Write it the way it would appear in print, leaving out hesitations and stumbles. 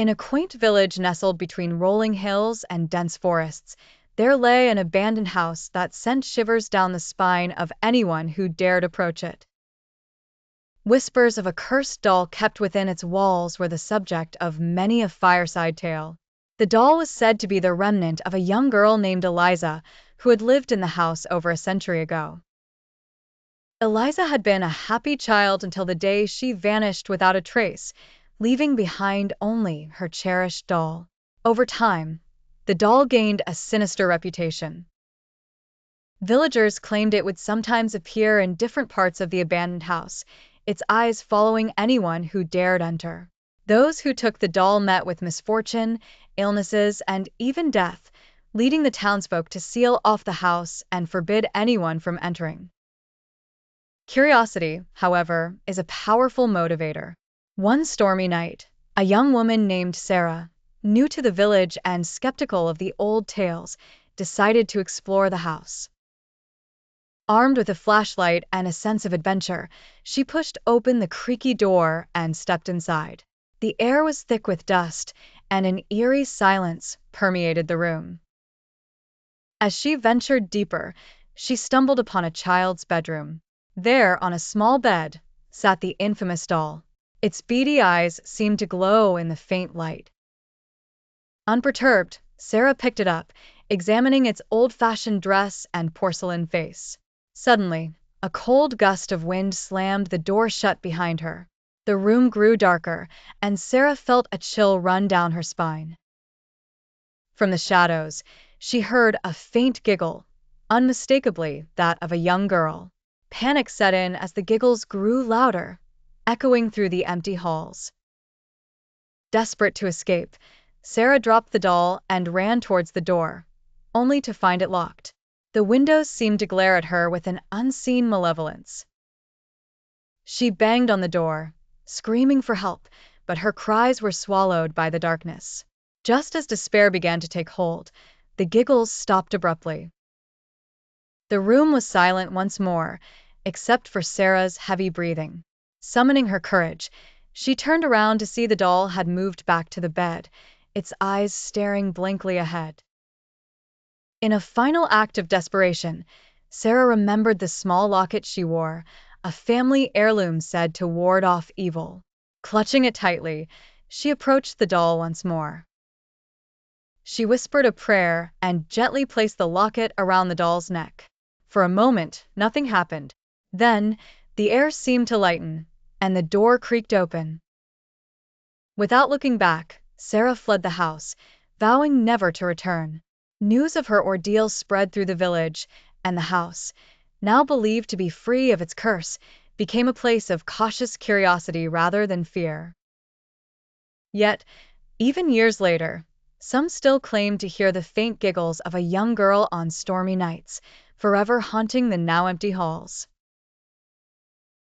In a quaint village nestled between rolling hills and dense forests, there lay an abandoned house that sent shivers down the spine of anyone who dared approach it. Whispers of a cursed doll kept within its walls were the subject of many a fireside tale. The doll was said to be the remnant of a young girl named Eliza, who had lived in the house over a century ago. Eliza had been a happy child until the day she vanished without a trace, leaving behind only her cherished doll. Over time, the doll gained a sinister reputation. Villagers claimed it would sometimes appear in different parts of the abandoned house, its eyes following anyone who dared enter. Those who took the doll met with misfortune, illnesses, and even death, leading the townsfolk to seal off the house and forbid anyone from entering. Curiosity, however, is a powerful motivator. One stormy night, a young woman named Sarah, new to the village and skeptical of the old tales, decided to explore the house. Armed with a flashlight and a sense of adventure, she pushed open the creaky door and stepped inside. The air was thick with dust, and an eerie silence permeated the room. As she ventured deeper, she stumbled upon a child's bedroom. There, on a small bed, sat the infamous doll. Its beady eyes seemed to glow in the faint light. Unperturbed, Sarah picked it up, examining its old-fashioned dress and porcelain face. Suddenly, a cold gust of wind slammed the door shut behind her. The room grew darker, and Sarah felt a chill run down her spine. From the shadows, she heard a faint giggle, unmistakably that of a young girl. Panic set in as the giggles grew louder, echoing through the empty halls. Desperate to escape, Sarah dropped the doll and ran towards the door, only to find it locked. The windows seemed to glare at her with an unseen malevolence. She banged on the door, screaming for help, but her cries were swallowed by the darkness. Just as despair began to take hold, the giggles stopped abruptly. The room was silent once more, except for Sarah's heavy breathing. Summoning her courage, she turned around to see the doll had moved back to the bed, its eyes staring blankly ahead. In a final act of desperation, Sarah remembered the small locket she wore, a family heirloom said to ward off evil. Clutching it tightly, she approached the doll once more. She whispered a prayer and gently placed the locket around the doll's neck. For a moment, nothing happened. Then, the air seemed to lighten, and the door creaked open. Without looking back, Sarah fled the house, vowing never to return. News of her ordeal spread through the village, and the house, now believed to be free of its curse, became a place of cautious curiosity rather than fear. Yet, even years later, some still claim to hear the faint giggles of a young girl on stormy nights, forever haunting the now empty halls.